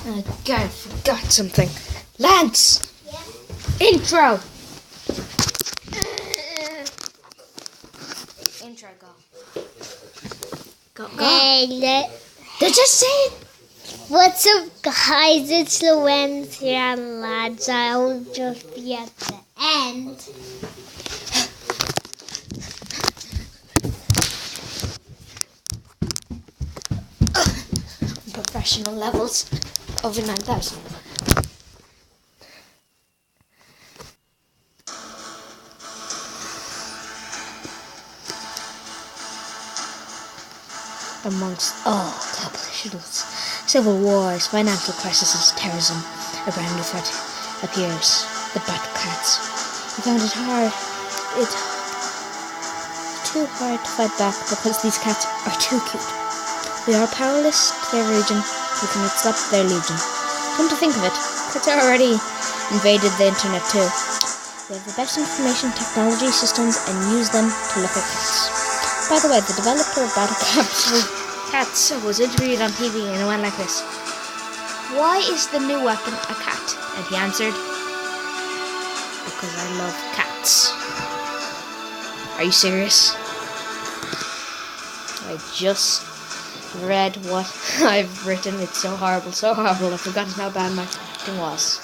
I forgot something. Lance! Yeah. Intro! Intro, go. Go. Hey, Did you say it? what's up, guys? It's Lorenz here, and lads, I'll just be at the end. Professional levels over 9,000. Amongst all global issues, civil wars, financial crises, terrorism, a brand new threat appears: the battle cats. We found it too hard to fight back because these cats are too cute. We are powerless to their region. We cannot stop their legion. Come to think of it, cats are already invaded the internet too. We have the best information technology systems and use them to look at cats. By the way, the developer of Battle Cats was interviewed on TV and it went like this: "Why is the new weapon a cat?" And he answered, "Because I love cats." Are you serious? I just read what I've written. It's so horrible, so horrible. I've forgotten how bad my acting was.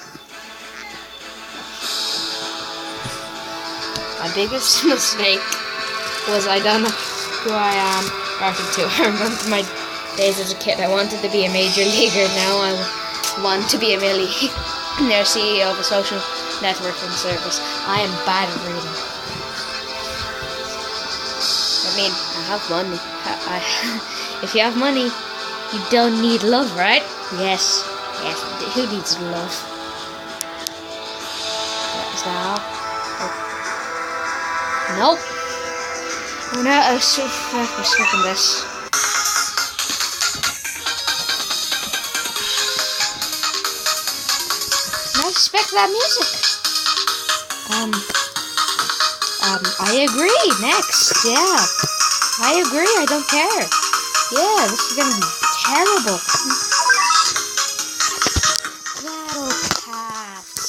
My biggest mistake was I don't know who I am started to. I remember my days as a kid. I wanted to be a major leaguer. Now I want to be a millionaire CEO of a social networking service. I am bad at reading. I mean, I have money. If you have money, you don't need love, right? Yes. Who needs love? Is that all? Oh. Nope. Oh no, I was so stuck in this. I expect that music. I agree. Next, yeah. I agree. I don't care. Yeah, this is gonna be terrible. Battle cats.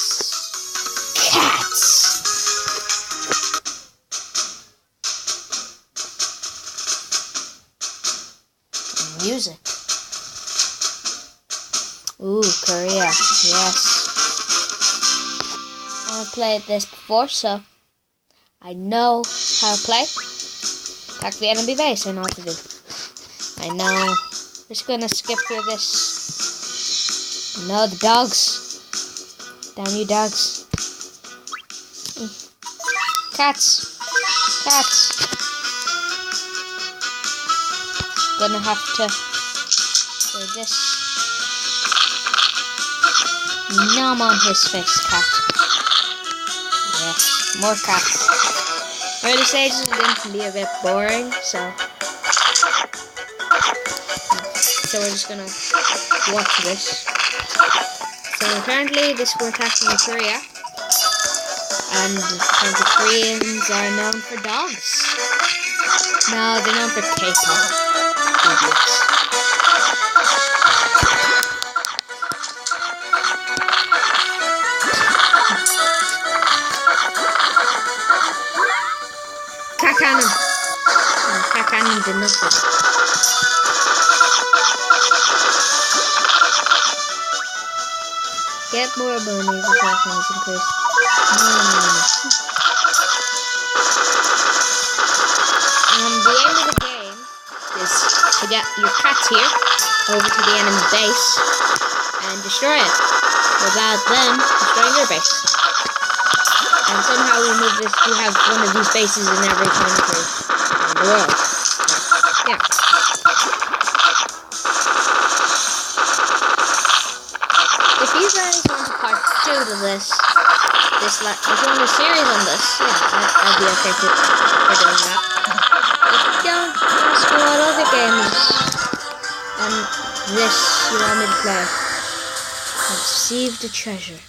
Music. Ooh, Korea. Yes. I've played this before, so I know how to play. Attack the enemy base, I know what to do. I know. Just gonna skip through this. No, the dogs. Damn you, dogs. Cats. Gonna have to do this. Nom on his face, cat. Yes, more cats. Early stages can be a bit boring, so we're just gonna watch this. So currently we're attacking Korea, and the Koreans are known for dogs. No, they're known for K-pop. Idiots. Kakanin the nuff. Get more money if the Kakanin is increased. More money. The aim of the game is to get your cats here over to the enemy base and destroy it without them destroying your base. And somehow we have one of these bases in every country in the world. Yeah. If you guys want a part 2 to this, if you want a series on this, yeah, I'd be okay for doing that. If you don't, ask me what other games on this you want me to play. I've received a treasure.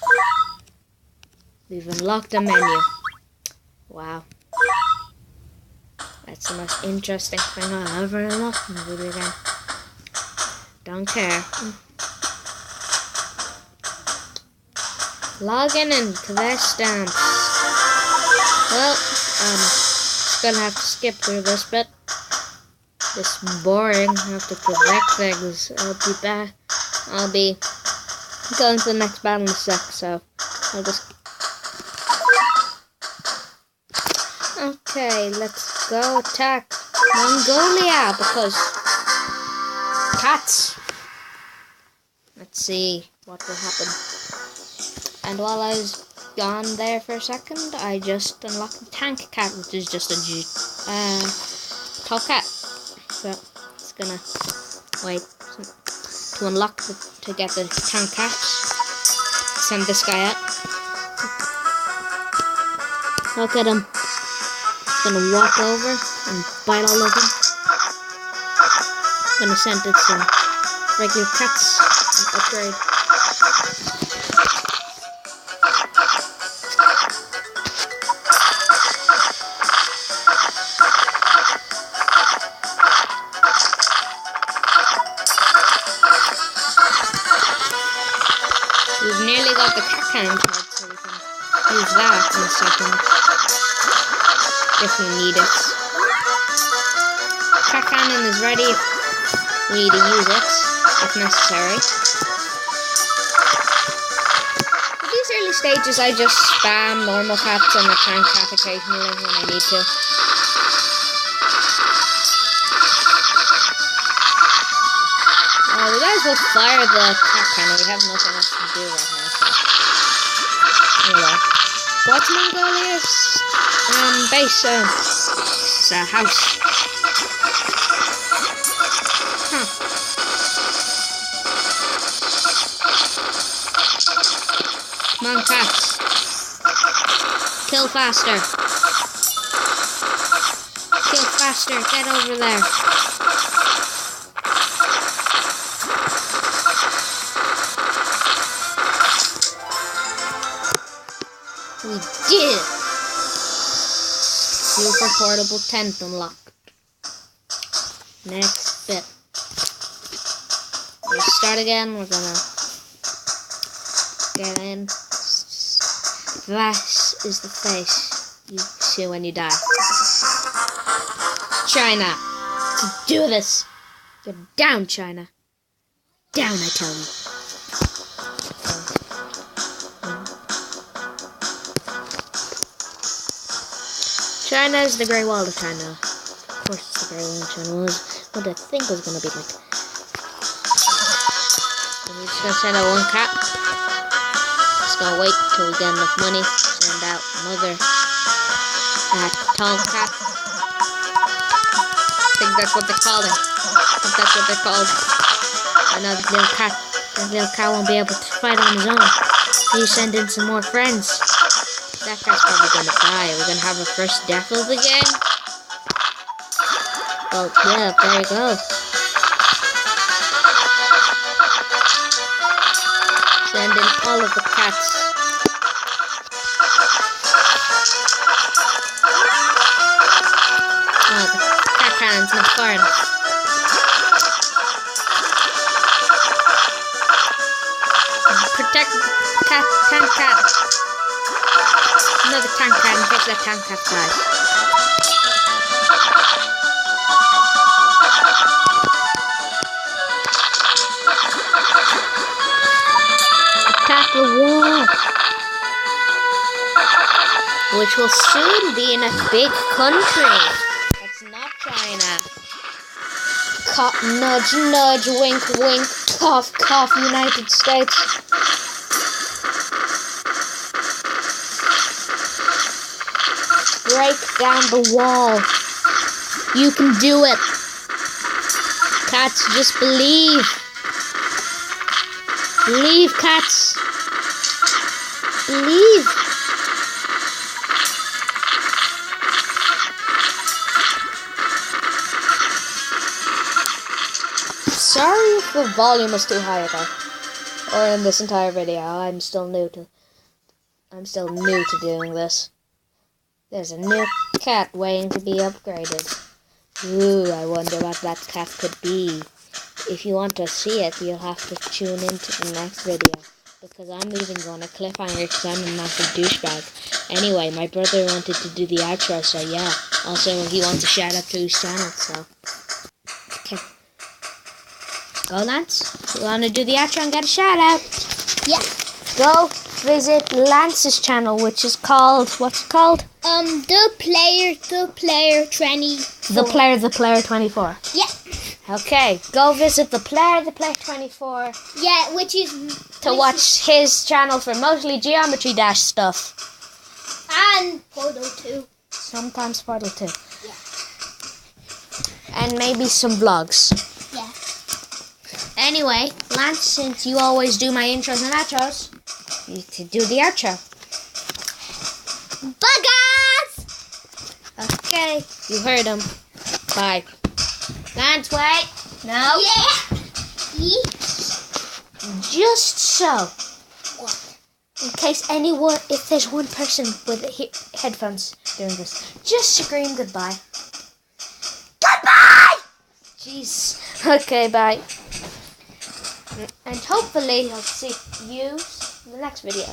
We've unlocked a menu. Wow. That's the most interesting thing I ever unlocked in a video game. Don't care. Logging into their stamps. Well, just gonna have to skip through this bit. This is boring. I have to collect things. I'll be back. I'll be going to the next battle in a sec, so I'll just... Okay, let's go attack Mongolia, because cats. Let's see what will happen. And while I was gone there for a second, I just unlocked the tank cat, which is just a tall cat. So it's gonna wait to unlock to get the tank cat. Send this guy out. Look at him. He's gonna walk over and bite all of them. I'm gonna send it some regular cats and upgrade. We've nearly got the cat cannon card, so we can use that in a second if we need it. Cat cannon is ready if we need to use it, if necessary. At these early stages, I just spam normal cats and a tank cat occasionally when I need to. We might as well fire the cat cannon. We have nothing else to do right now, so... Anyway. What's Mongolia's base? It's a house. Huh. Come on, cats. Kill faster. Kill faster. Get over there. We did it! Super portable tent unlocked. Next bit. We'll start again. We're gonna get in. This is the face you see when you die. China! Let's do this! Get down, China! Down, I tell you. China is the Great Wall of China. Of course it's the Great Wall of China. What I think was going to be like. So we're just going to send out one cat. Just going to wait till we get enough money. Send out another tall cat. I think that's what they call it. I think that's what they're called. Another little cat. That little cat won't be able to fight on his own. You send in some more friends. That cat's probably gonna die. We're gonna have our first death of the game. Well, yeah, there you go. Send in all of the cats. Oh, the cat cannon's not far enough. Protect the tank cat. Another tank cat in case that tank cat dies. Attack the wall! Which will soon be in a big country. That's not China. Nudge, nudge, wink, wink, cough, cough, United States. Break down the wall. You can do it. Cats, just believe. Believe, cats. Believe. Sorry if the volume was too high though. Or in this entire video. I'm still new to doing this. There's a new cat waiting to be upgraded. Ooh, I wonder what that cat could be. If you want to see it, you'll have to tune into the next video, because because I'm leaving on a cliffhanger because I'm a massive douchebag. Anyway, my brother wanted to do the outro, so yeah. Also, he wants a shout out to his channel, so. Okay. Go, Lance. You want to do the outro and get a shout out? Yeah. Go visit Lance's channel, which is called, what's it called? The player 24. The player 24. Yeah. Okay, go visit the player 24 Yeah, which is to watch his channel for mostly Geometry Dash stuff. and Portal 2. Sometimes Portal 2. Yeah. And maybe some vlogs. Yeah. Anyway, Lance, since you always do my intros and outros, you need to do the outro. Bye, guys! Okay, you heard him. Bye. Lance, wait. No. Yeah. Just so, What? in case if there's one person with headphones doing this, just scream goodbye. Goodbye! Jeez. Okay, bye. And hopefully I'll see you in the next video.